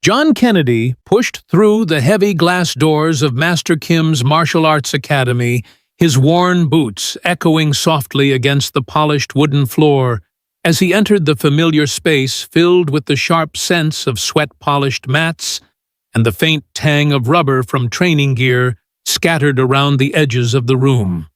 John Kennedy pushed through the heavy glass doors of Master Kim's martial arts academy, his worn boots echoing softly against the polished wooden floor as he entered the familiar space filled with the sharp scents of sweat-polished mats and the faint tang of rubber from training gear scattered around the edges of the room.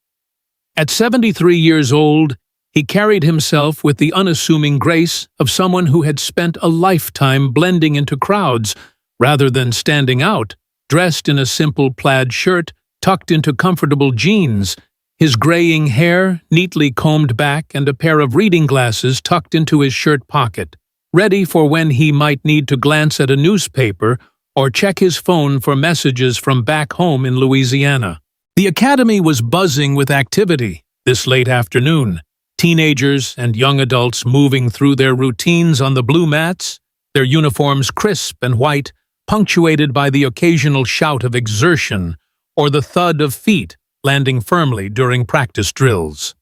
At 73 years old, he carried himself with the unassuming grace of someone who had spent a lifetime blending into crowds rather than standing out, dressed in a simple plaid shirt tucked into comfortable jeans, his graying hair neatly combed back and a pair of reading glasses tucked into his shirt pocket, ready for when he might need to glance at a newspaper or check his phone for messages from back home in Louisiana. The academy was buzzing with activity this late afternoon. Teenagers and young adults moving through their routines on the blue mats, their uniforms crisp and white, punctuated by the occasional shout of exertion or the thud of feet landing firmly during practice drills.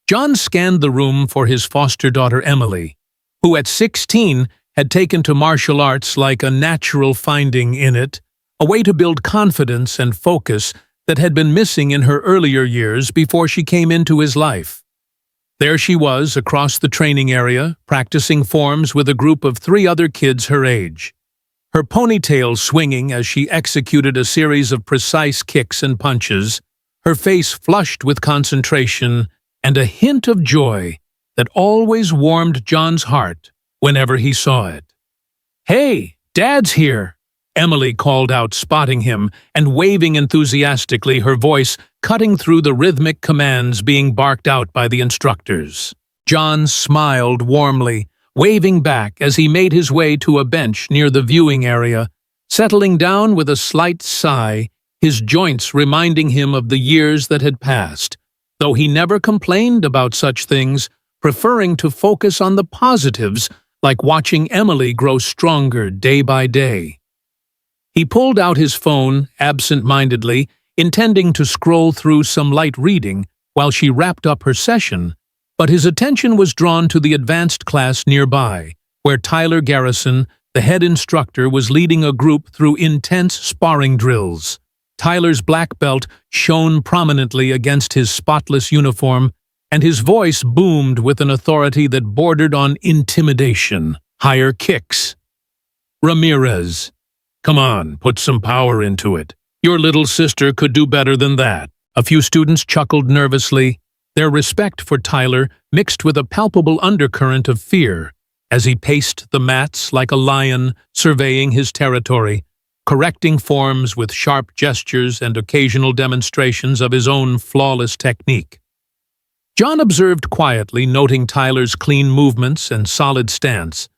John scanned the room for his foster daughter Emily, who at 16 had taken to martial arts like a natural finding in it, a way to build confidence and focus that had been missing in her earlier years before she came into his life. There she was across the training area, practicing forms with a group of 3 other kids her age, her ponytail swinging as she executed a series of precise kicks and punches, her face flushed with concentration and a hint of joy that always warmed John's heart whenever he saw it. "Hey, Dad's here!" Emily called out, spotting him and waving enthusiastically, her voice cutting through the rhythmic commands being barked out by the instructors. John smiled warmly, waving back as he made his way to a bench near the viewing area, settling down with a slight sigh, his joints reminding him of the years that had passed, though he never complained about such things, preferring to focus on the positives, like watching Emily grow stronger day by day. He pulled out his phone absent-mindedly, intending to scroll through some light reading while she wrapped up her session, but his attention was drawn to the advanced class nearby, where Tyler Garrison, the head instructor, was leading a group through intense sparring drills. Tyler's black belt shone prominently against his spotless uniform, and his voice boomed with an authority that bordered on intimidation. "Higher kicks. Ramirez. Come on, put some power into it. Your little sister could do better than that." A few students chuckled nervously, their respect for Tyler mixed with a palpable undercurrent of fear as he paced the mats like a lion surveying his territory, correcting forms with sharp gestures and occasional demonstrations of his own flawless technique. John observed quietly, noting Tyler's clean movements and solid stance,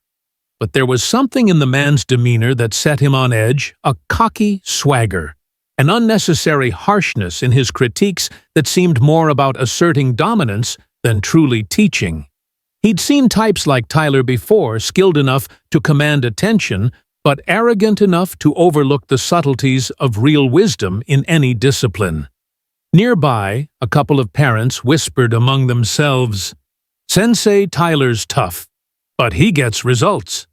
but there was something in the man's demeanor that set him on edge, a cocky swagger, an unnecessary harshness in his critiques that seemed more about asserting dominance than truly teaching. He'd seen types like Tyler before, skilled enough to command attention, but arrogant enough to overlook the subtleties of real wisdom in any discipline. Nearby, a couple of parents whispered among themselves, "Sensei Tyler's tough, but he gets results."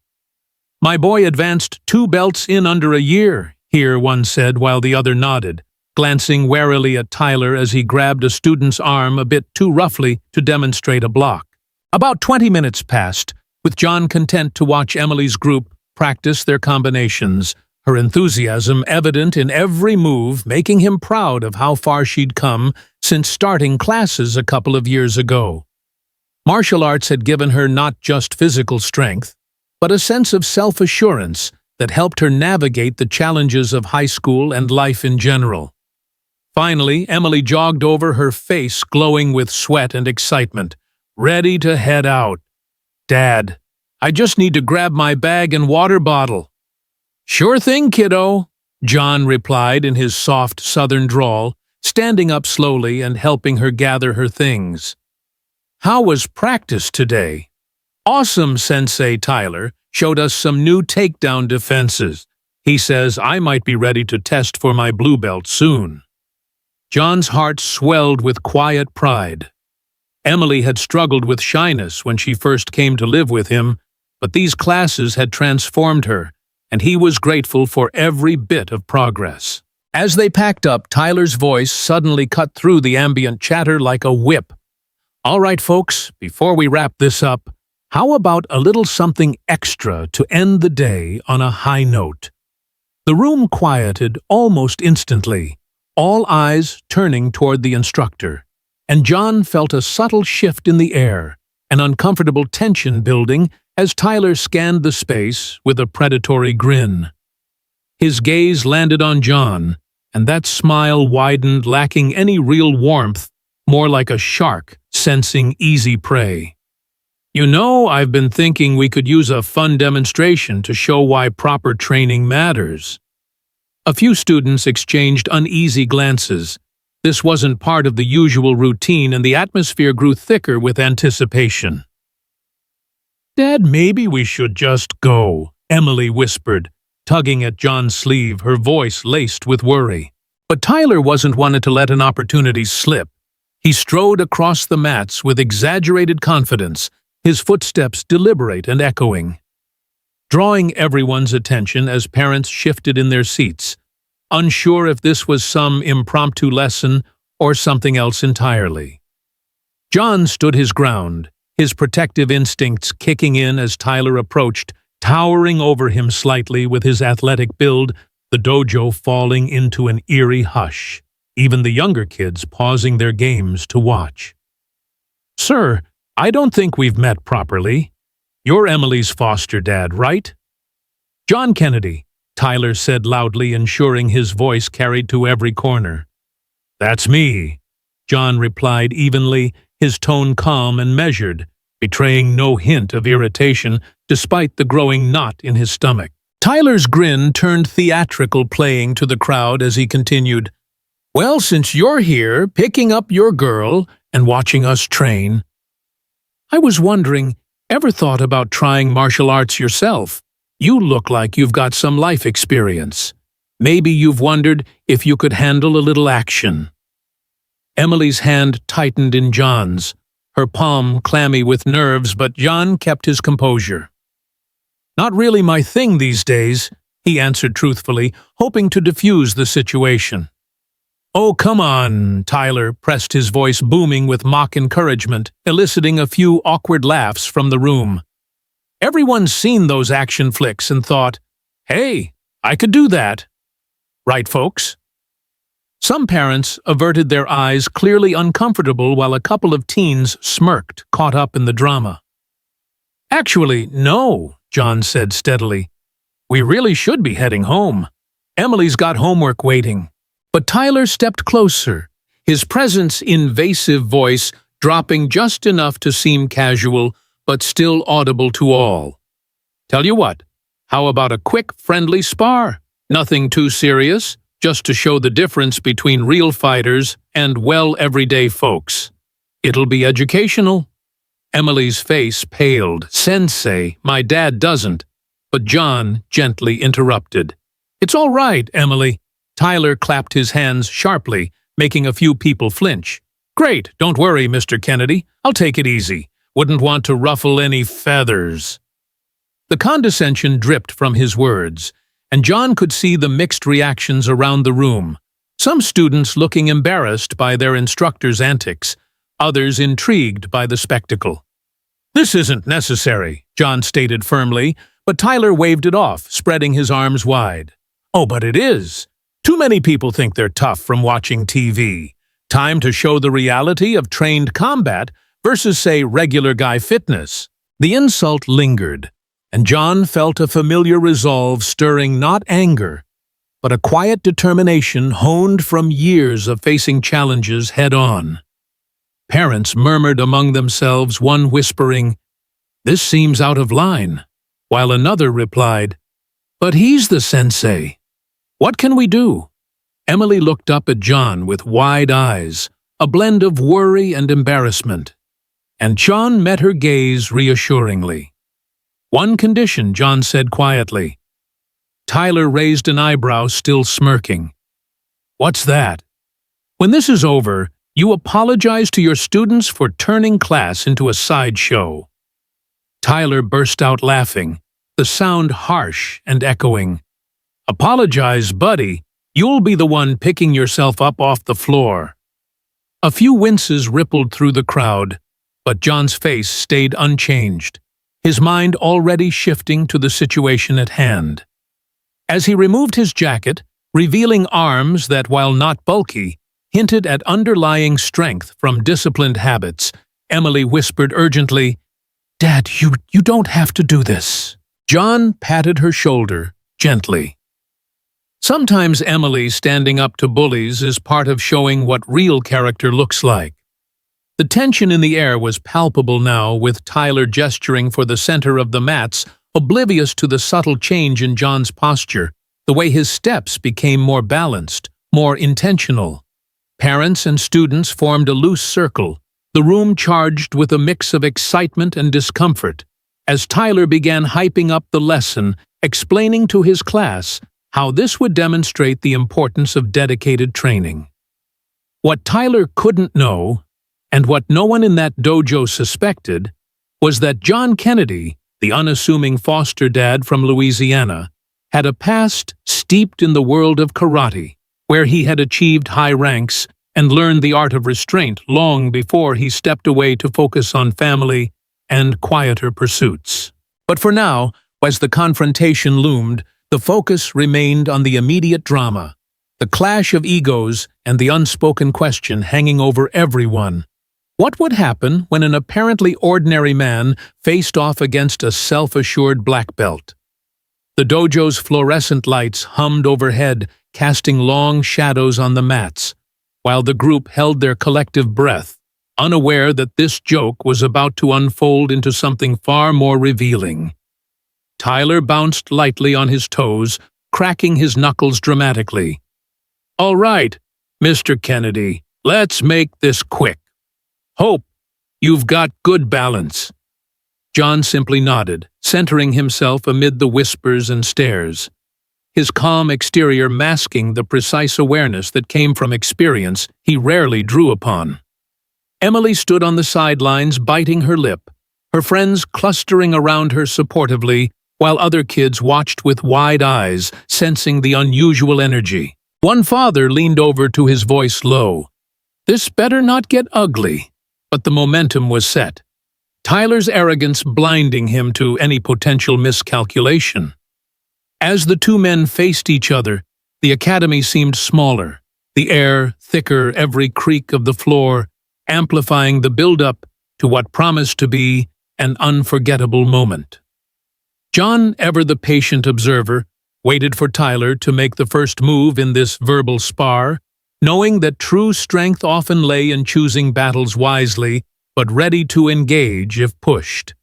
"My boy advanced 2 belts in under a year," here one said while the other nodded, glancing warily at Tyler as he grabbed a student's arm a bit too roughly to demonstrate a block. About 20 minutes passed, with John content to watch Emily's group practice their combinations, her enthusiasm evident in every move, making him proud of how far she'd come since starting classes a couple of years ago. Martial arts had given her not just physical strength, but a sense of self-assurance that helped her navigate the challenges of high school and life in general. Finally, Emily jogged over, her face glowing with sweat and excitement, ready to head out. "Dad, I just need to grab my bag and water bottle." "Sure thing, kiddo," John replied in his soft southern drawl, standing up slowly and helping her gather her things. "How was practice today?" "Awesome, Sensei Tyler showed us some new takedown defenses. He says I might be ready to test for my blue belt soon." John's heart swelled with quiet pride. Emily had struggled with shyness when she first came to live with him, but these classes had transformed her, and he was grateful for every bit of progress. As they packed up, Tyler's voice suddenly cut through the ambient chatter like a whip. "All right, folks, before we wrap this up, how about a little something extra to end the day on a high note?" The room quieted almost instantly, all eyes turning toward the instructor, and John felt a subtle shift in the air, an uncomfortable tension building as Tyler scanned the space with a predatory grin. His gaze landed on John, and that smile widened, lacking any real warmth, more like a shark sensing easy prey. "You know, I've been thinking we could use a fun demonstration to show why proper training matters." A few students exchanged uneasy glances. This wasn't part of the usual routine, and the atmosphere grew thicker with anticipation. "Dad, maybe we should just go," Emily whispered, tugging at John's sleeve, her voice laced with worry. But Tyler wasn't one to let an opportunity slip. He strode across the mats with exaggerated confidence, his footsteps deliberate and echoing, drawing everyone's attention as parents shifted in their seats, unsure if this was some impromptu lesson or something else entirely. John stood his ground, his protective instincts kicking in as Tyler approached, towering over him slightly with his athletic build, the dojo falling into an eerie hush, even the younger kids pausing their games to watch. "Sir, I don't think we've met properly. You're Emily's foster dad, right?" "John Kennedy," Tyler said loudly, ensuring his voice carried to every corner. "That's me," John replied evenly, his tone calm and measured, betraying no hint of irritation despite the growing knot in his stomach. Tyler's grin turned theatrical, playing to the crowd as he continued, "Well, since you're here, picking up your girl and watching us train, I was wondering, ever thought about trying martial arts yourself? You look like you've got some life experience. Maybe you've wondered if you could handle a little action." Emily's hand tightened in John's, her palm clammy with nerves, but John kept his composure. "Not really my thing these days," he answered truthfully, hoping to diffuse the situation. "Oh, come on," Tyler pressed, his voice booming with mock encouragement, eliciting a few awkward laughs from the room. Everyone's seen those action flicks and thought, "Hey, I could do that." Right, folks? Some parents averted their eyes, clearly uncomfortable, while a couple of teens smirked, caught up in the drama. "Actually, no," John said steadily. "We really should be heading home. Emily's got homework waiting." But Tyler stepped closer, his presence invasive voice dropping just enough to seem casual, but still audible to all. "Tell you what, how about a quick, friendly spar? Nothing too serious, just to show the difference between real fighters and, well, everyday folks. It'll be educational." Emily's face paled. "Sensei, my dad doesn't." But John gently interrupted. "It's all right, Emily." Tyler clapped his hands sharply, making a few people flinch. "Great, don't worry, Mr. Kennedy. I'll take it easy. Wouldn't want to ruffle any feathers." The condescension dripped from his words, and John could see the mixed reactions around the room. Some students looking embarrassed by their instructor's antics, others intrigued by the spectacle. "This isn't necessary," John stated firmly, but Tyler waved it off, spreading his arms wide. "Oh, but it is. Too many people think they're tough from watching TV. Time to show the reality of trained combat versus, say, regular guy fitness." The insult lingered, and John felt a familiar resolve stirring not anger, but a quiet determination honed from years of facing challenges head-on. Parents murmured among themselves, one whispering, "This seems out of line," while another replied, "But he's the sensei. What can we do?" Emily looked up at John with wide eyes, a blend of worry and embarrassment, and John met her gaze reassuringly. "One condition," John said quietly. Tyler raised an eyebrow, still smirking. "What's that?" "When this is over, you apologize to your students for turning class into a sideshow." Tyler burst out laughing, the sound harsh and echoing. "Apologize, buddy. You'll be the one picking yourself up off the floor." A few winces rippled through the crowd, but John's face stayed unchanged, his mind already shifting to the situation at hand. As he removed his jacket, revealing arms that, while not bulky, hinted at underlying strength from disciplined habits, Emily whispered urgently, "Dad, you don't have to do this." John patted her shoulder gently. Sometimes Emily standing up to bullies is part of showing what real character looks like. The tension in the air was palpable now, with Tyler gesturing for the center of the mats, oblivious to the subtle change in John's posture, the way his steps became more balanced, more intentional. Parents and students formed a loose circle, the room charged with a mix of excitement and discomfort, as Tyler began hyping up the lesson, explaining to his class how this would demonstrate the importance of dedicated training. What Tyler couldn't know, and what no one in that dojo suspected, was that John Kennedy, the unassuming foster dad from Louisiana, had a past steeped in the world of karate, where he had achieved high ranks and learned the art of restraint long before he stepped away to focus on family and quieter pursuits. But for now, as the confrontation loomed, the focus remained on the immediate drama, the clash of egos and the unspoken question hanging over everyone. What would happen when an apparently ordinary man faced off against a self-assured black belt? The dojo's fluorescent lights hummed overhead, casting long shadows on the mats, while the group held their collective breath, unaware that this joke was about to unfold into something far more revealing. Tyler bounced lightly on his toes, cracking his knuckles dramatically. "All right, Mr. Kennedy, let's make this quick. Hope you've got good balance." John simply nodded, centering himself amid the whispers and stares, his calm exterior masking the precise awareness that came from experience he rarely drew upon. Emily stood on the sidelines, biting her lip, her friends clustering around her supportively, while other kids watched with wide eyes, sensing the unusual energy. One father leaned over, to his voice low. "This better not get ugly." But the momentum was set, Tyler's arrogance blinding him to any potential miscalculation. As the two men faced each other, the academy seemed smaller, the air thicker, every creak of the floor amplifying the build-up to what promised to be an unforgettable moment. John, ever the patient observer, waited for Tyler to make the first move in this verbal spar, knowing that true strength often lay in choosing battles wisely, but ready to engage if pushed.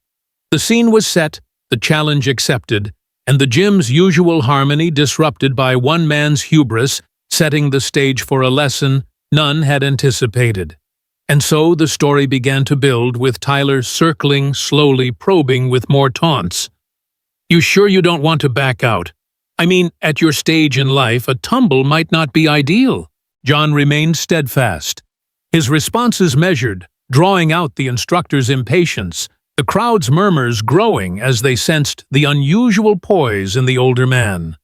The scene was set, the challenge accepted, and the gym's usual harmony disrupted by one man's hubris, setting the stage for a lesson none had anticipated. And so the story began to build, with Tyler circling, slowly probing with more taunts. "You sure you don't want to back out? I mean, at your stage in life, a tumble might not be ideal." John remained steadfast, his responses measured, drawing out the instructor's impatience, the crowd's murmurs growing as they sensed the unusual poise in the older man.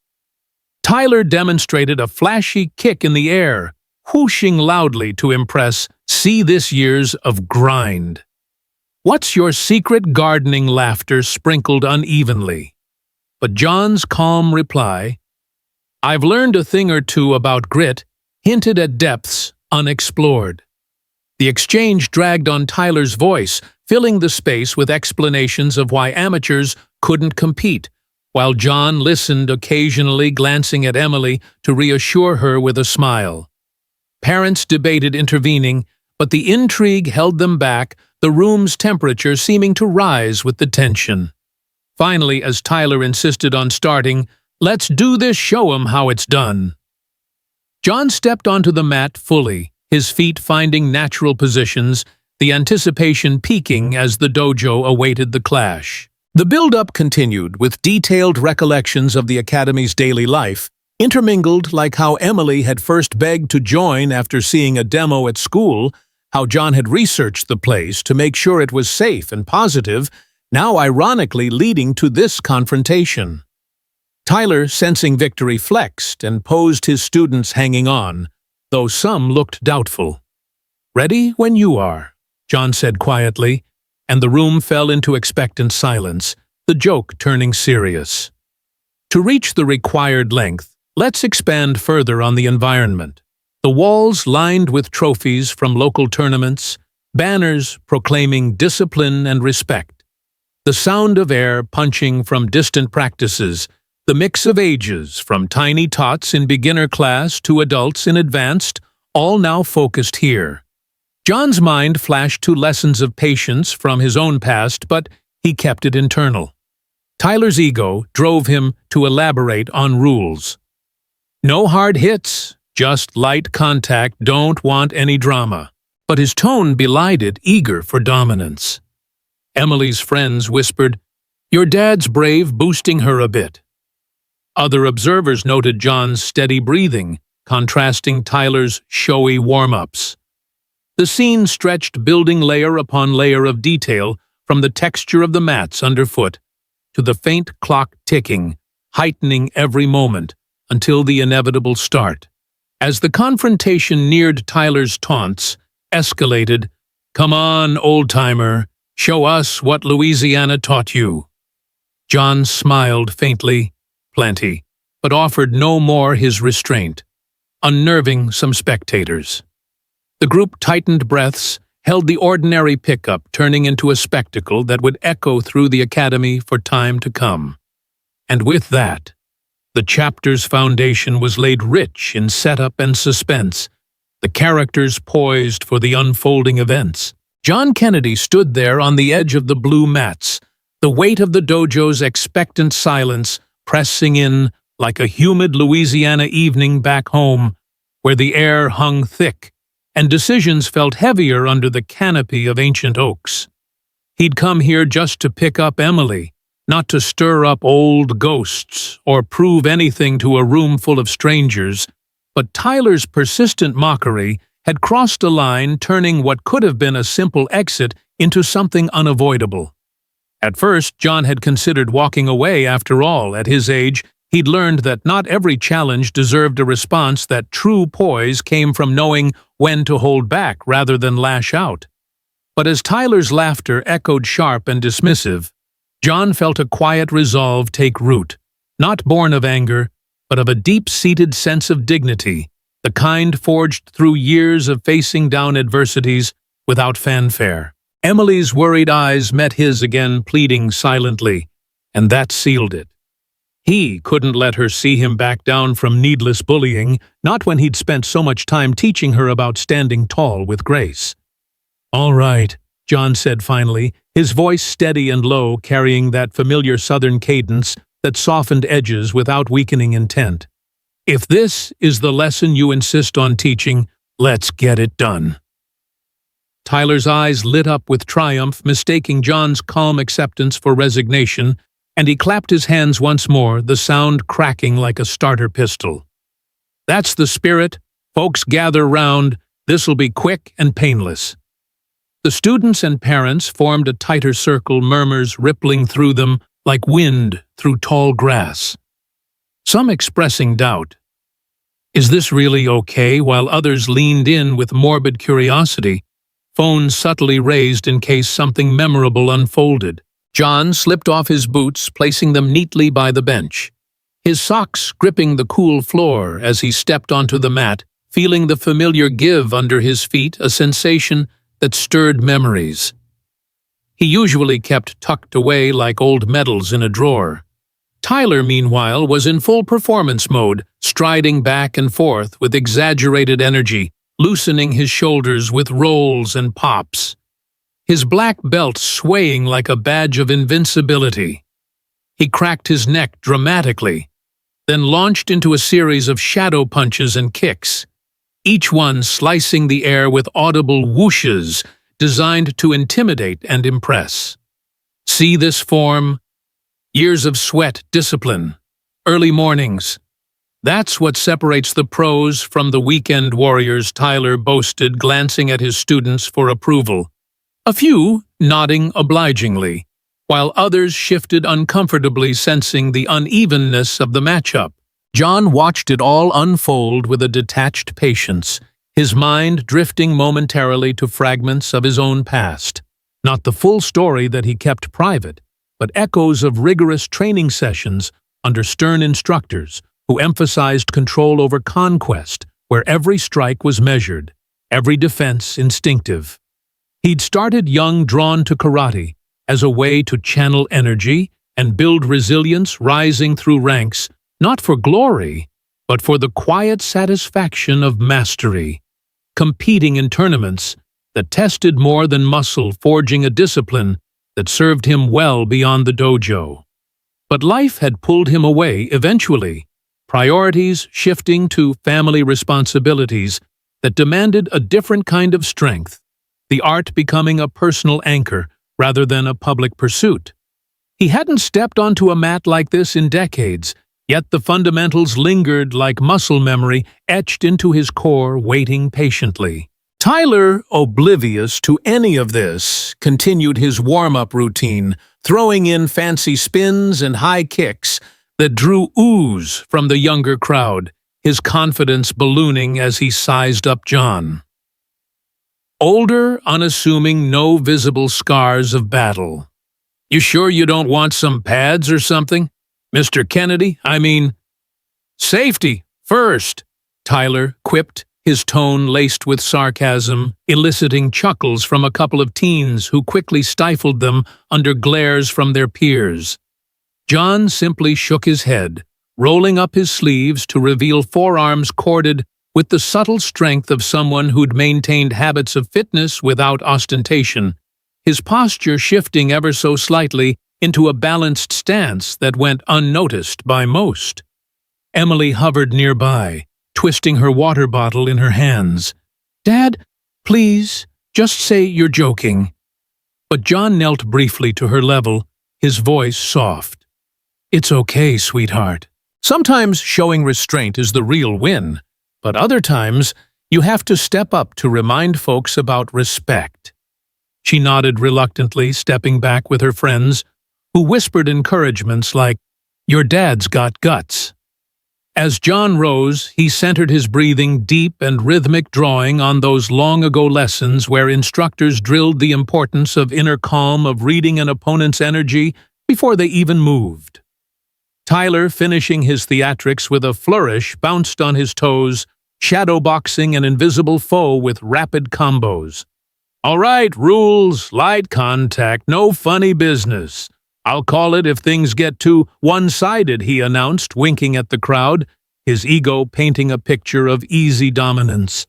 Tyler demonstrated a flashy kick in the air, whooshing loudly to impress, "See this year's of grind." "What's your secret?" gardening laughter sprinkled unevenly. But John's calm reply, "I've learned a thing or two about grit," hinted at depths unexplored. The exchange dragged on Tyler's voice, filling the space with explanations of why amateurs couldn't compete, while John listened, occasionally glancing at Emily to reassure her with a smile. Parents debated intervening, but the intrigue held them back, the room's temperature seeming to rise with the tension. Finally, as Tyler insisted on starting, "Let's do this, show 'em how it's done." John stepped onto the mat fully, his feet finding natural positions, the anticipation peaking as the dojo awaited the clash. The build-up continued, with detailed recollections of the academy's daily life, intermingled like how Emily had first begged to join after seeing a demo at school, how John had researched the place to make sure it was safe and positive, now ironically leading to this confrontation. Tyler, sensing victory, flexed and posed his students hanging on, though some looked doubtful. "Ready when you are," John said quietly, and the room fell into expectant silence, the joke turning serious. To reach the required length, let's expand further on the environment. The walls lined with trophies from local tournaments, banners proclaiming discipline and respect. The sound of air punching from distant practices, the mix of ages from tiny tots in beginner class to adults in advanced, all now focused here. John's mind flashed to lessons of patience from his own past, but he kept it internal. Tyler's ego drove him to elaborate on rules. No hard hits, just light contact, don't want any drama. But his tone belied it, eager for dominance. Emily's friends whispered, "Your dad's brave, boosting her a bit." Other observers noted John's steady breathing, contrasting Tyler's showy warm-ups. The scene stretched, building layer upon layer of detail, from the texture of the mats underfoot to the faint clock ticking, heightening every moment until the inevitable start. As the confrontation neared, Tyler's taunts escalated. "Come on, old-timer, show us what Louisiana taught you." John smiled faintly, plenty, but offered no more his restraint, unnerving some spectators. The group tightened breaths, held the ordinary pickup, turning into a spectacle that would echo through the academy for time to come. And with that, the chapter's foundation was laid rich in setup and suspense, the characters poised for the unfolding events. John Kennedy stood there on the edge of the blue mats, the weight of the dojo's expectant silence pressing in like a humid Louisiana evening back home, where the air hung thick and decisions felt heavier under the canopy of ancient oaks. He'd come here just to pick up Emily, not to stir up old ghosts or prove anything to a room full of strangers, but Tyler's persistent mockery had crossed a line, turning what could have been a simple exit into something unavoidable. At first, John had considered walking away. After all, at his age, he'd learned that not every challenge deserved a response, that true poise came from knowing when to hold back rather than lash out. But as Tyler's laughter echoed sharp and dismissive, John felt a quiet resolve take root, not born of anger, but of a deep-seated sense of dignity, the kind forged through years of facing down adversities without fanfare. Emily's worried eyes met his again, pleading silently, and that sealed it. He couldn't let her see him back down from needless bullying, not when he'd spent so much time teaching her about standing tall with grace. "All right," John said finally, his voice steady and low, carrying that familiar southern cadence that softened edges without weakening intent. "If this is the lesson you insist on teaching, let's get it done." Tyler's eyes lit up with triumph, mistaking John's calm acceptance for resignation, and he clapped his hands once more, the sound cracking like a starter pistol. "That's the spirit. Folks, gather round. This'll be quick and painless." The students and parents formed a tighter circle, murmurs rippling through them like wind through tall grass. Some expressing doubt. Is this really okay? While others leaned in with morbid curiosity, phones subtly raised in case something memorable unfolded. John slipped off his boots, placing them neatly by the bench, his socks gripping the cool floor as he stepped onto the mat, feeling the familiar give under his feet, a sensation that stirred memories. He usually kept tucked away like old medals in a drawer. Tyler, meanwhile, was in full performance mode, striding back and forth with exaggerated energy, loosening his shoulders with rolls and pops, his black belt swaying like a badge of invincibility. He cracked his neck dramatically, then launched into a series of shadow punches and kicks, each one slicing the air with audible whooshes designed to intimidate and impress. See this form? Years of sweat, discipline, early mornings. That's what separates the pros from the weekend warriors, Tyler boasted, glancing at his students for approval. A few nodding obligingly, while others shifted uncomfortably, sensing the unevenness of the matchup. John watched it all unfold with a detached patience, his mind drifting momentarily to fragments of his own past. Not the full story that he kept private, but echoes of rigorous training sessions under stern instructors who emphasized control over conquest, where every strike was measured, every defense instinctive. He'd started young, drawn to karate as a way to channel energy and build resilience, rising through ranks, not for glory, but for the quiet satisfaction of mastery, competing in tournaments that tested more than muscle, forging a discipline that served him well beyond the dojo. But life had pulled him away eventually, priorities shifting to family responsibilities that demanded a different kind of strength, the art becoming a personal anchor rather than a public pursuit. He hadn't stepped onto a mat like this in decades, yet the fundamentals lingered like muscle memory etched into his core, waiting patiently. Tyler, oblivious to any of this, continued his warm-up routine, throwing in fancy spins and high kicks that drew oohs from the younger crowd, his confidence ballooning as he sized up John. Older, unassuming, no visible scars of battle. "You sure you don't want some pads or something, Mr. Kennedy? I mean, safety first," Tyler quipped, his tone laced with sarcasm, eliciting chuckles from a couple of teens who quickly stifled them under glares from their peers. John simply shook his head, rolling up his sleeves to reveal forearms corded with the subtle strength of someone who'd maintained habits of fitness without ostentation, his posture shifting ever so slightly into a balanced stance that went unnoticed by most. Emily hovered nearby, twisting her water bottle in her hands. "Dad, please, just say you're joking." But John knelt briefly to her level, his voice soft. "It's okay, sweetheart. Sometimes showing restraint is the real win, but other times you have to step up to remind folks about respect." She nodded reluctantly, stepping back with her friends, who whispered encouragements like, "Your dad's got guts." As John rose, he centered his breathing deep and rhythmic, drawing on those long-ago lessons where instructors drilled the importance of inner calm, of reading an opponent's energy before they even moved. Tyler, finishing his theatrics with a flourish, bounced on his toes, shadowboxing an invisible foe with rapid combos. "All right, rules, light contact, no funny business. I'll call it if things get too one-sided," he announced, winking at the crowd, his ego painting a picture of easy dominance.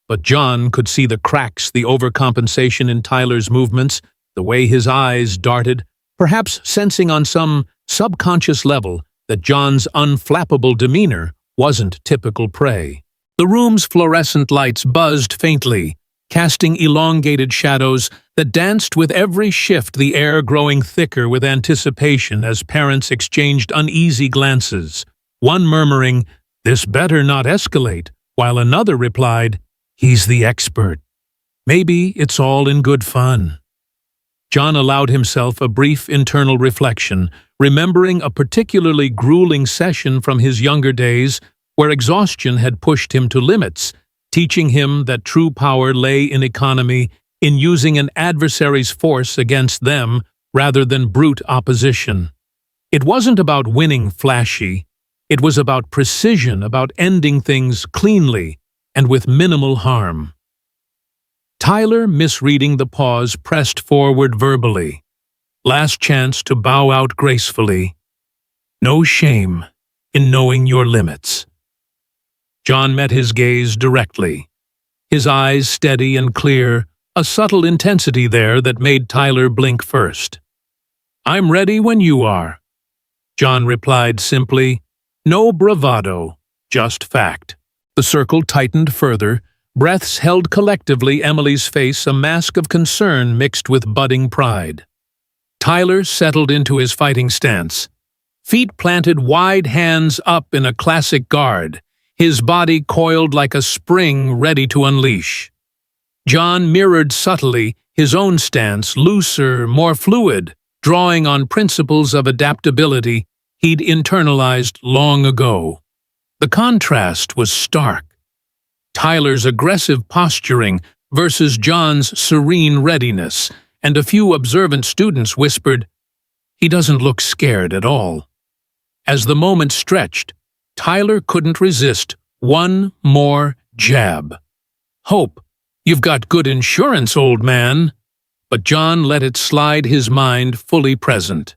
But John could see the cracks, the overcompensation in Tyler's movements, the way his eyes darted, perhaps sensing on some subconscious level that John's unflappable demeanor wasn't typical prey. The room's fluorescent lights buzzed faintly, casting elongated shadows that danced with every shift, the air growing thicker with anticipation as parents exchanged uneasy glances, one murmuring, "This better not escalate," while another replied, "He's the expert. Maybe it's all in good fun." John allowed himself a brief internal reflection, remembering a particularly grueling session from his younger days where exhaustion had pushed him to limits, teaching him that true power lay in economy, in using an adversary's force against them rather than brute opposition. It wasn't about winning flashy. It was about precision, about ending things cleanly and with minimal harm. Tyler, misreading the pause, pressed forward verbally. Last chance to bow out gracefully. No shame in knowing your limits. John met his gaze directly, his eyes steady and clear, a subtle intensity there that made Tyler blink first. "I'm ready when you are," John replied simply, no bravado, just fact. The circle tightened further, breaths held collectively, Emily's face a mask of concern mixed with budding pride. Tyler settled into his fighting stance, feet planted wide, hands up in a classic guard, his body coiled like a spring ready to unleash. John mirrored subtly his own stance, looser, more fluid, drawing on principles of adaptability he'd internalized long ago. The contrast was stark. Tyler's aggressive posturing versus John's serene readiness, and a few observant students whispered, "He doesn't look scared at all." As the moment stretched, Tyler couldn't resist one more jab. "Hope, you've got good insurance, old man." But John let it slide, his mind fully present.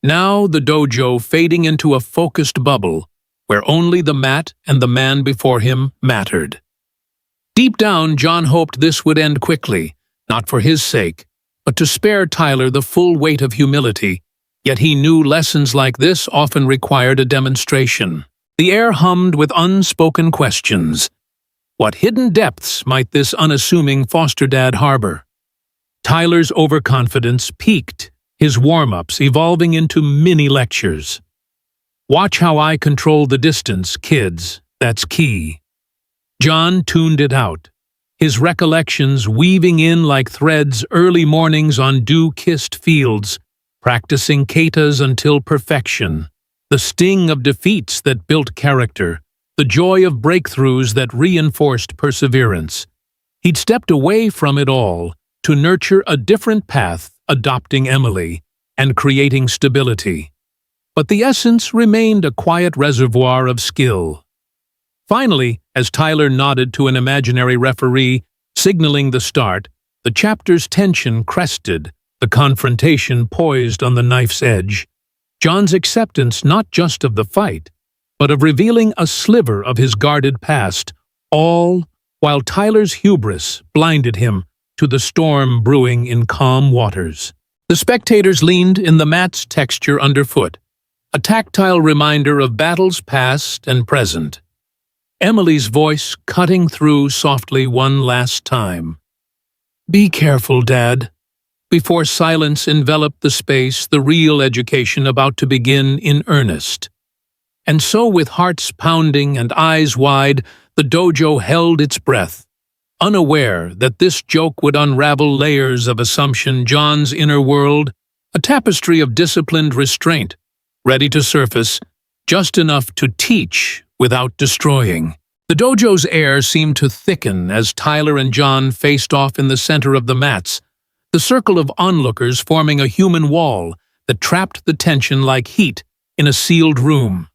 Now the dojo fading into a focused bubble, where only the mat and the man before him mattered. Deep down, John hoped this would end quickly, not for his sake, but to spare Tyler the full weight of humility. Yet he knew lessons like this often required a demonstration. The air hummed with unspoken questions. What hidden depths might this unassuming foster dad harbor? Tyler's overconfidence peaked, his warm-ups evolving into mini-lectures. "Watch how I control the distance, kids. That's key." John tuned it out, his recollections weaving in like threads early mornings on dew-kissed fields, practicing katas until perfection, the sting of defeats that built character, the joy of breakthroughs that reinforced perseverance. He'd stepped away from it all to nurture a different path, adopting Emily and creating stability. But the essence remained a quiet reservoir of skill. Finally, as Tyler nodded to an imaginary referee, signaling the start, the chapter's tension crested, the confrontation poised on the knife's edge. John's acceptance not just of the fight, but of revealing a sliver of his guarded past, all while Tyler's hubris blinded him to the storm brewing in calm waters. The spectators leaned in the mat's texture underfoot, a tactile reminder of battles past and present. Emily's voice cutting through softly one last time. "Be careful, Dad." Before silence enveloped the space, the real education about to begin in earnest. And so, with hearts pounding and eyes wide, the dojo held its breath, unaware that this joke would unravel layers of assumption. John's inner world, a tapestry of disciplined restraint, ready to surface, just enough to teach without destroying. The dojo's air seemed to thicken as Tyler and John faced off in the center of the mats, the circle of onlookers forming a human wall that trapped the tension like heat in a sealed room.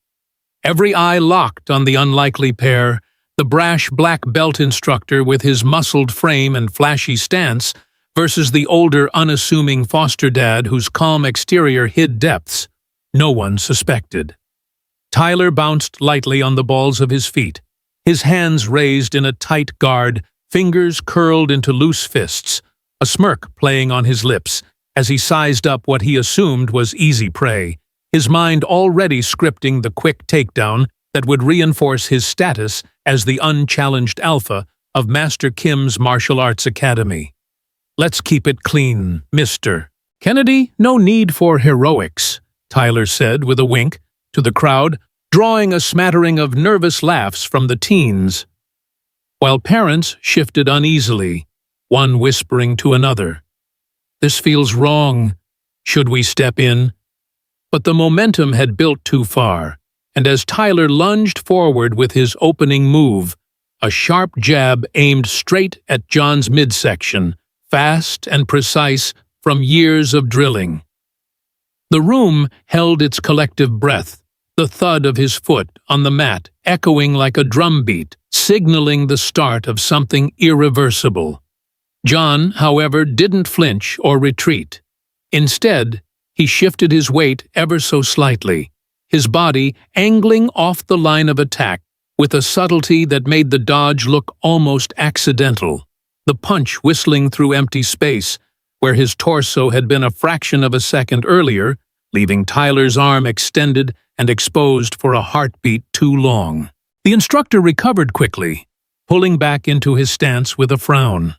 Every eye locked on the unlikely pair, the brash black belt instructor with his muscled frame and flashy stance versus the older, unassuming foster dad whose calm exterior hid depths no one suspected. Tyler bounced lightly on the balls of his feet, his hands raised in a tight guard, fingers curled into loose fists, a smirk playing on his lips as he sized up what he assumed was easy prey, his mind already scripting the quick takedown that would reinforce his status as the unchallenged alpha of Master Kim's martial arts academy. "Let's keep it clean, Mr. Kennedy. No need for heroics," Tyler said with a wink to the crowd, drawing a smattering of nervous laughs from the teens, while parents shifted uneasily, one whispering to another, "This feels wrong. Should we step in?" But the momentum had built too far, and as Tyler lunged forward with his opening move, a sharp jab aimed straight at John's midsection, fast and precise from years of drilling. The room held its collective breath, the thud of his foot on the mat echoing like a drumbeat, signaling the start of something irreversible. John, however, didn't flinch or retreat. Instead, he shifted his weight ever so slightly, his body angling off the line of attack with a subtlety that made the dodge look almost accidental, the punch whistling through empty space, where his torso had been a fraction of a second earlier, leaving Tyler's arm extended and exposed for a heartbeat too long. The instructor recovered quickly, pulling back into his stance with a frown.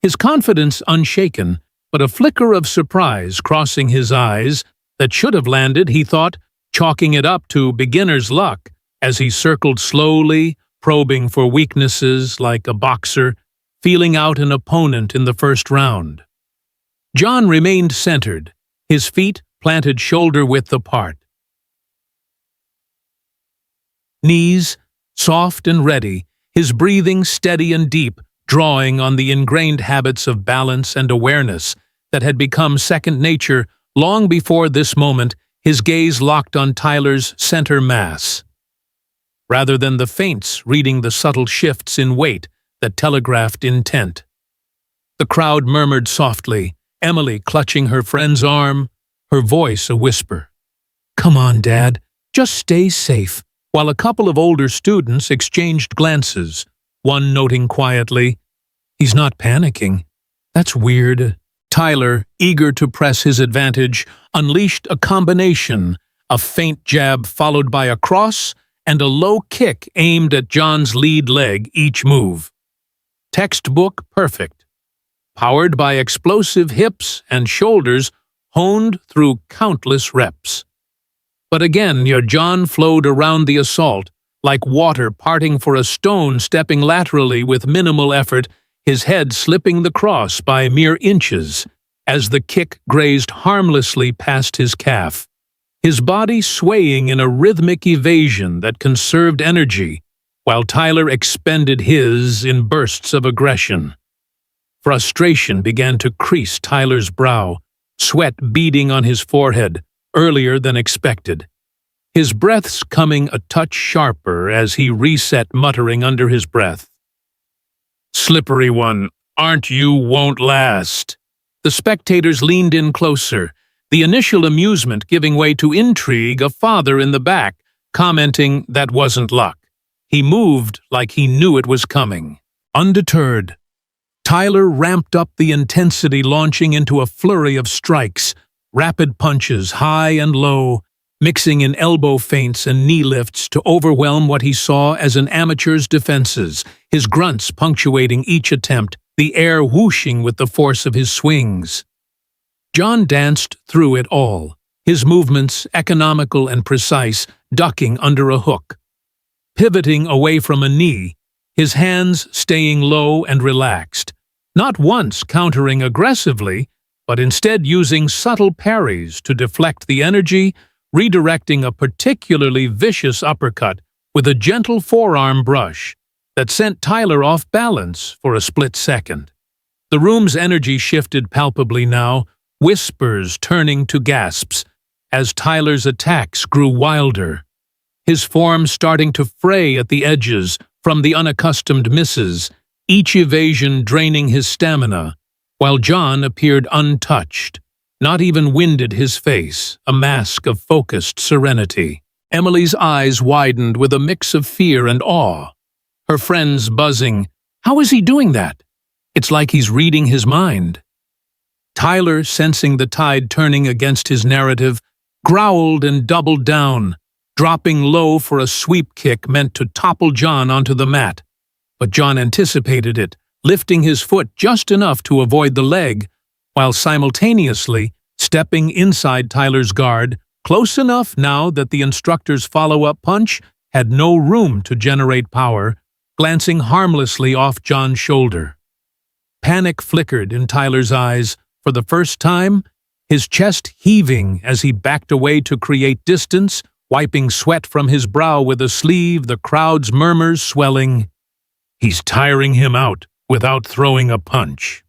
His confidence unshaken, but a flicker of surprise crossing his eyes that should have landed, he thought, chalking it up to beginner's luck as he circled slowly, probing for weaknesses like a boxer, feeling out an opponent in the first round. John remained centered, his feet planted shoulder-width apart. Knees soft and ready, his breathing steady and deep, drawing on the ingrained habits of balance and awareness that had become second nature long before this moment, his gaze locked on Tyler's center mass. Rather than the feints reading the subtle shifts in weight that telegraphed intent. The crowd murmured softly, Emily clutching her friend's arm, her voice a whisper. "Come on, Dad, just stay safe," while a couple of older students exchanged glances, one noting quietly, "He's not panicking. That's weird." Tyler, eager to press his advantage, unleashed a combination, a feint jab followed by a cross and a low kick aimed at John's lead leg each move. Textbook perfect. Powered by explosive hips and shoulders honed through countless reps. But again, your John flowed around the assault, like water parting for a stone stepping laterally with minimal effort, his head slipping the cross by mere inches as the kick grazed harmlessly past his calf, his body swaying in a rhythmic evasion that conserved energy, while Tyler expended his in bursts of aggression. Frustration began to crease Tyler's brow, sweat beading on his forehead, earlier than expected. His breaths coming a touch sharper as he reset, muttering under his breath. "Slippery one, aren't you won't last." The spectators leaned in closer, the initial amusement giving way to intrigue, a father in the back, commenting that wasn't luck. He moved like he knew it was coming. Undeterred, Tyler ramped up the intensity, launching into a flurry of strikes, rapid punches, high and low, mixing in elbow feints and knee lifts to overwhelm what he saw as an amateur's defenses, his grunts punctuating each attempt, the air whooshing with the force of his swings. John danced through it all, his movements economical and precise, ducking under a hook, pivoting away from a knee, his hands staying low and relaxed, not once countering aggressively, but instead using subtle parries to deflect the energy, redirecting a particularly vicious uppercut with a gentle forearm brush that sent Tyler off balance for a split second. The room's energy shifted palpably now, whispers turning to gasps, as Tyler's attacks grew wilder, his form starting to fray at the edges from the unaccustomed misses, each evasion draining his stamina, while John appeared untouched, not even winded his face, a mask of focused serenity. Emily's eyes widened with a mix of fear and awe, her friends buzzing, "How is he doing that? It's like he's reading his mind." Tyler, sensing the tide turning against his narrative, growled and doubled down, dropping low for a sweep kick meant to topple John onto the mat. But John anticipated it, lifting his foot just enough to avoid the leg, while simultaneously stepping inside Tyler's guard, close enough now that the instructor's follow-up punch had no room to generate power, glancing harmlessly off John's shoulder. Panic flickered in Tyler's eyes for the first time, his chest heaving as he backed away to create distance, wiping sweat from his brow with a sleeve, the crowd's murmurs swelling. "He's tiring him out without throwing a punch."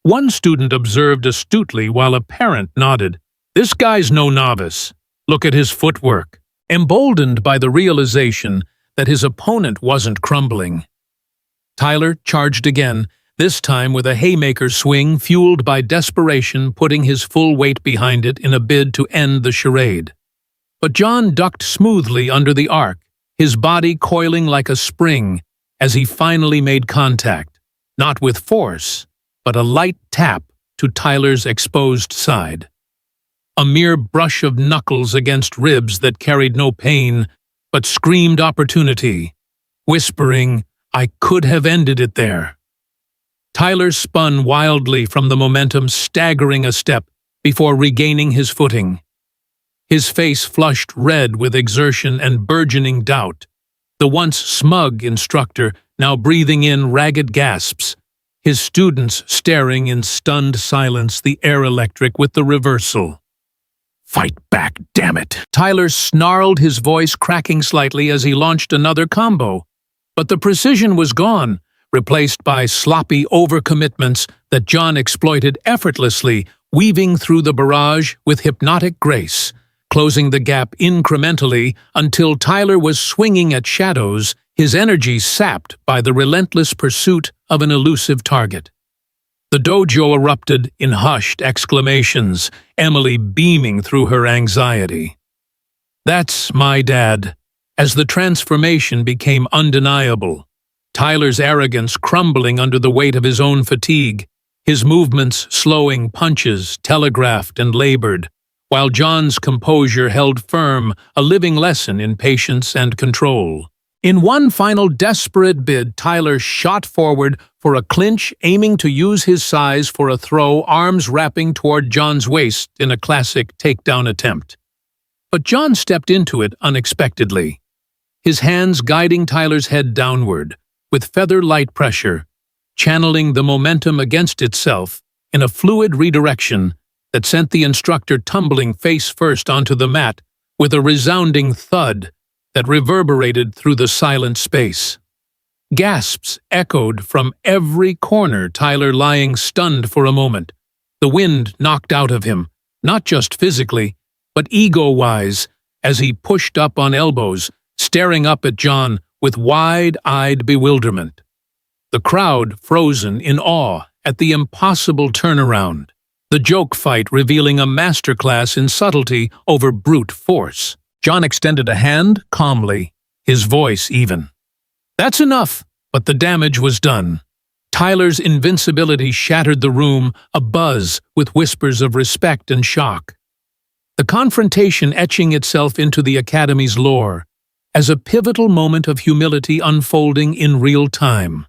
One student observed astutely while a parent nodded, "This guy's no novice. Look at his footwork." Emboldened by the realization that his opponent wasn't crumbling, Tyler charged again, this time with a haymaker swing fueled by desperation, putting his full weight behind it in a bid to end the charade. But John ducked smoothly under the arc, his body coiling like a spring as he finally made contact, not with force, but a light tap to Tyler's exposed side. A mere brush of knuckles against ribs that carried no pain, but screamed opportunity, whispering, "I could have ended it there." Tyler spun wildly from the momentum, staggering a step before regaining his footing. His face flushed red with exertion and burgeoning doubt, the once smug instructor now breathing in ragged gasps, his students staring in stunned silence, the air electric with the reversal. "Fight back, damn it!" Tyler snarled, his voice cracking slightly as he launched another combo. But the precision was gone, replaced by sloppy overcommitments that John exploited effortlessly, weaving through the barrage with hypnotic grace, closing the gap incrementally until Tyler was swinging at shadows, his energy sapped by the relentless pursuit of an elusive target. The dojo erupted in hushed exclamations, Emily beaming through her anxiety. "That's my dad," as the transformation became undeniable. Tyler's arrogance crumbling under the weight of his own fatigue, his movements slowing, punches telegraphed and labored, while John's composure held firm, a living lesson in patience and control. In one final desperate bid, Tyler shot forward for a clinch, aiming to use his size for a throw, arms wrapping toward John's waist in a classic takedown attempt. But John stepped into it unexpectedly, his hands guiding Tyler's head downward, with feather-light pressure, channeling the momentum against itself in a fluid redirection that sent the instructor tumbling face first onto the mat with a resounding thud that reverberated through the silent space. Gasps echoed from every corner, Tyler lying stunned for a moment, the wind knocked out of him, not just physically, but ego-wise, as he pushed up on elbows, staring up at John with wide-eyed bewilderment. The crowd frozen in awe at the impossible turnaround, the joke fight revealing a masterclass in subtlety over brute force. John extended a hand calmly, his voice even. "That's enough," but the damage was done. Tyler's invincibility shattered the room, abuzz with whispers of respect and shock. The confrontation etching itself into the Academy's lore as a pivotal moment of humility unfolding in real time.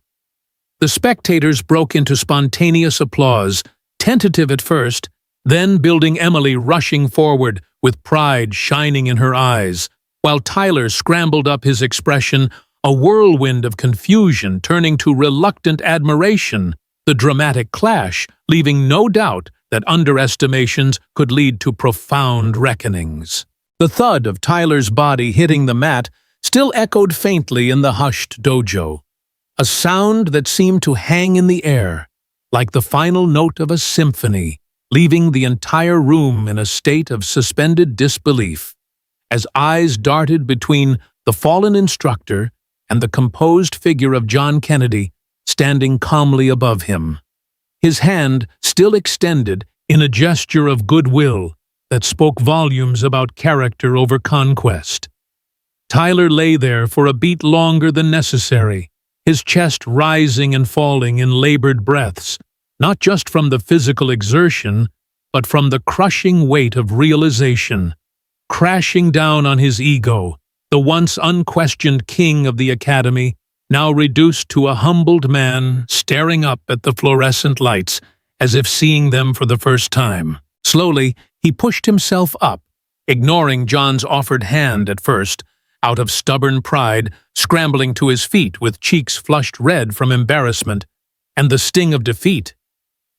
The spectators broke into spontaneous applause, tentative at first, then building Emily rushing forward with pride shining in her eyes, while Tyler scrambled up his expression, a whirlwind of confusion turning to reluctant admiration, the dramatic clash leaving no doubt that underestimations could lead to profound reckonings. The thud of Tyler's body hitting the mat still echoed faintly in the hushed dojo, a sound that seemed to hang in the air, like the final note of a symphony, leaving the entire room in a state of suspended disbelief, as eyes darted between the fallen instructor and the composed figure of John Kennedy standing calmly above him, his hand still extended in a gesture of goodwill that spoke volumes about character over conquest. Tyler lay there for a beat longer than necessary, his chest rising and falling in labored breaths, not just from the physical exertion, but from the crushing weight of realization, crashing down on his ego, the once unquestioned king of the Academy, now reduced to a humbled man staring up at the fluorescent lights as if seeing them for the first time. Slowly, he pushed himself up, ignoring John's offered hand at first, out of stubborn pride, scrambling to his feet with cheeks flushed red from embarrassment and the sting of defeat,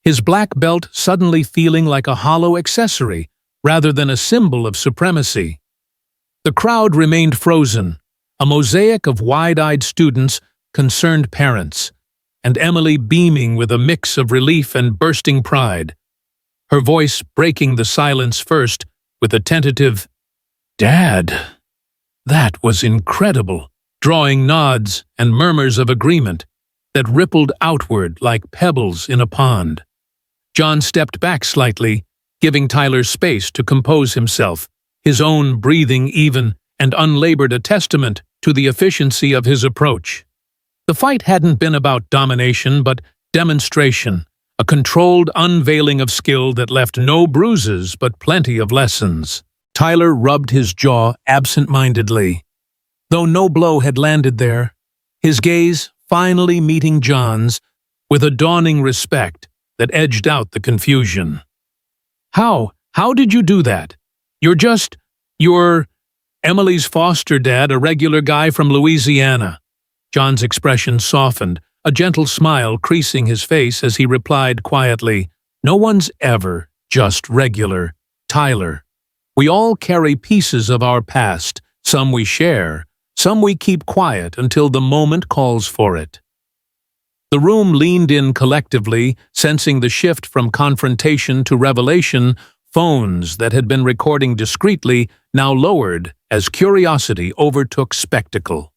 his black belt suddenly feeling like a hollow accessory rather than a symbol of supremacy. The crowd remained frozen, a mosaic of wide-eyed students, concerned parents, and Emily beaming with a mix of relief and bursting pride, her voice breaking the silence first with a tentative, "Dad, that was incredible," drawing nods and murmurs of agreement that rippled outward like pebbles in a pond. John stepped back slightly, giving Tyler space to compose himself, his own breathing even and unlabored, a testament to the efficiency of his approach. The fight hadn't been about domination but demonstration, a controlled unveiling of skill that left no bruises but plenty of lessons. Tyler rubbed his jaw absent-mindedly, though no blow had landed there, his gaze finally meeting John's with a dawning respect that edged out the confusion. How did you do that? You're Emily's foster dad, a regular guy from Louisiana." John's expression softened, a gentle smile creasing his face as he replied quietly, "No one's ever just regular, Tyler. We all carry pieces of our past, some we share, some we keep quiet until the moment calls for it." The room leaned in collectively, sensing the shift from confrontation to revelation. Phones that had been recording discreetly now lowered as curiosity overtook spectacle.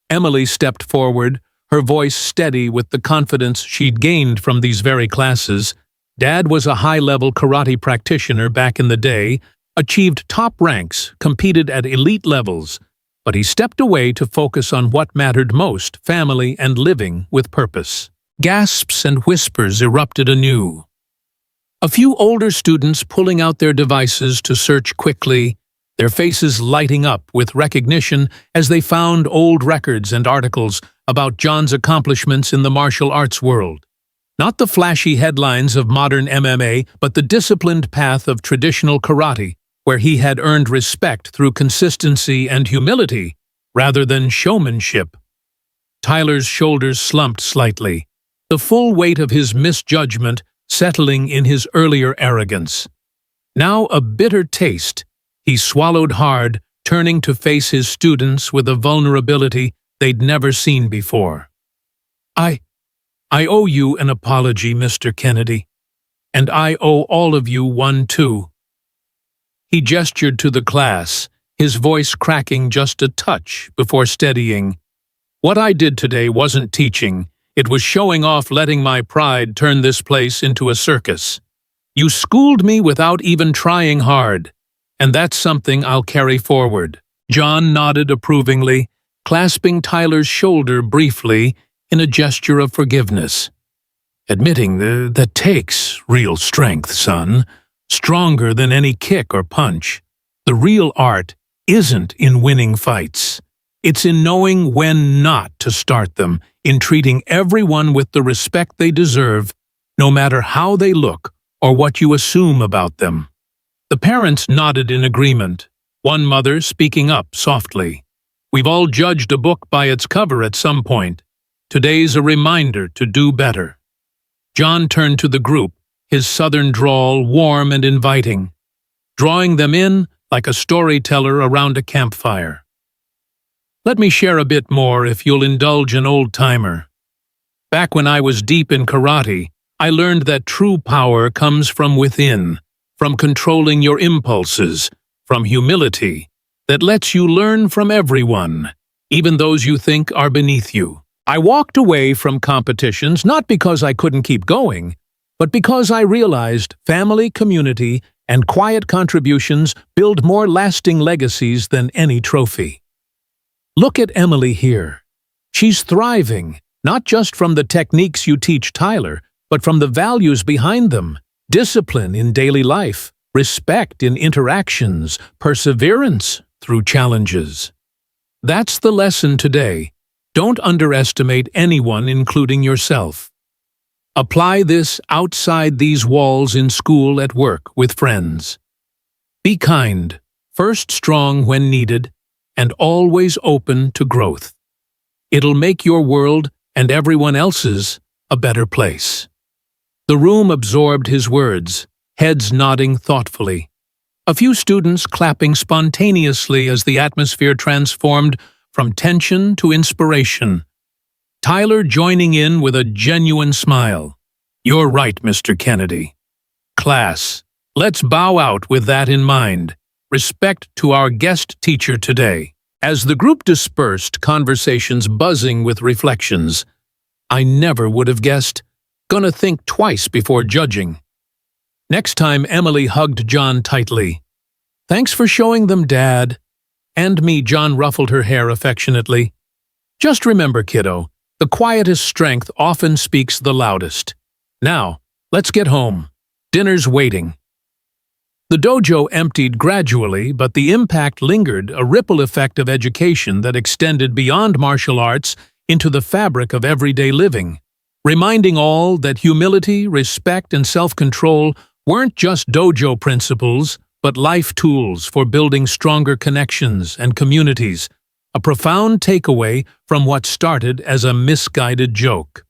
Emily stepped forward, her voice steady with the confidence she'd gained from these very classes. Dad was a high-level karate practitioner back in the day, achieved top ranks, competed at elite levels, but he stepped away to focus on what mattered most, family and living with purpose. Gasps and whispers erupted anew. A few older students pulling out their devices to search quickly, their faces lighting up with recognition as they found old records and articles about John's accomplishments in the martial arts world. Not the flashy headlines of modern MMA, but the disciplined path of traditional karate, where he had earned respect through consistency and humility, rather than showmanship. Tyler's shoulders slumped slightly, the full weight of his misjudgment settling in his earlier arrogance. Now a bitter taste, he swallowed hard, turning to face his students with a vulnerability they'd never seen before. I owe you an apology, Mr. Kennedy, and I owe all of you one too." He gestured to the class, his voice cracking just a touch before steadying. "What I did today wasn't teaching. It was showing off, letting my pride turn this place into a circus. You schooled me without even trying hard, and that's something I'll carry forward." John nodded approvingly, clasping Tyler's shoulder briefly in a gesture of forgiveness. "Admitting that takes real strength, son, stronger than any kick or punch. The real art isn't in winning fights. It's in knowing when not to start them, in treating everyone with the respect they deserve, no matter how they look or what you assume about them." The parents nodded in agreement, one mother speaking up softly. "We've all judged a book by its cover at some point. Today's a reminder to do better." John turned to the group, his southern drawl warm and inviting, drawing them in like a storyteller around a campfire. "Let me share a bit more if you'll indulge an old-timer. Back when I was deep in karate, I learned that true power comes from within, from controlling your impulses, from humility that lets you learn from everyone, even those you think are beneath you. I walked away from competitions not because I couldn't keep going, but because I realized family, community, and quiet contributions build more lasting legacies than any trophy. Look at Emily here. She's thriving, not just from the techniques you teach Tyler, but from the values behind them: discipline in daily life, respect in interactions, perseverance through challenges. That's the lesson today. Don't underestimate anyone, including yourself. Apply this outside these walls, in school, at work, with friends. Be kind, first strong when needed, and always open to growth. It'll make your world and everyone else's a better place. The room absorbed his words, heads nodding thoughtfully. A few students clapping spontaneously as the atmosphere transformed from tension to inspiration. Tyler joining in with a genuine smile. "You're right, Mr. Kennedy. Class, let's bow out with that in mind. Respect to our guest teacher today." As the group dispersed, conversations buzzing with reflections. "I never would have guessed. Gonna think twice before judging." Next time, Emily hugged John tightly. "Thanks for showing them, Dad." "And me," John ruffled her hair affectionately. "Just remember, kiddo, the quietest strength often speaks the loudest. Now, let's get home. Dinner's waiting." The dojo emptied gradually, but the impact lingered, a ripple effect of education that extended beyond martial arts into the fabric of everyday living, reminding all that humility, respect, and self-control weren't just dojo principles, but life tools for building stronger connections and communities. a profound takeaway from what started as a misguided joke.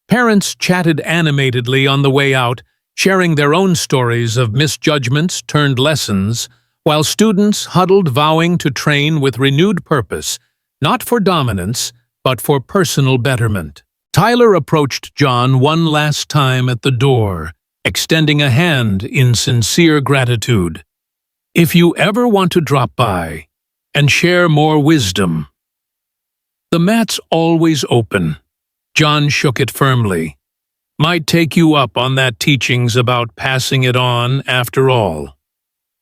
Parents chatted animatedly on the way out, sharing their own stories of misjudgments turned lessons, while students huddled vowing to train with renewed purpose, not for dominance, but for personal betterment. Tyler approached John one last time at the door, extending a hand in sincere gratitude. "If you ever want to drop by and share more wisdom, the mat's always open." John shook it firmly. "Might take you up on that teachings about passing it on after all."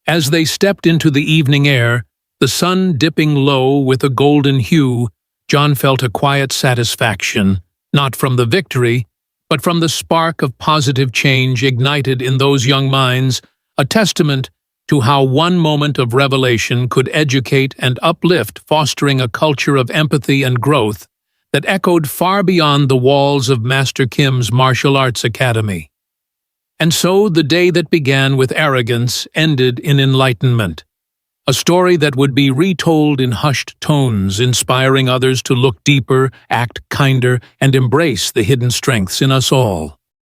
As they stepped into the evening air, the sun dipping low with a golden hue, John felt a quiet satisfaction, not from the victory, but from the spark of positive change ignited in those young minds, a testament to how one moment of revelation could educate and uplift, fostering a culture of empathy and growth that echoed far beyond the walls of Master Kim's martial arts academy. And so the day that began with arrogance ended in enlightenment, a story that would be retold in hushed tones, inspiring others to look deeper, act kinder, and embrace the hidden strengths in us all.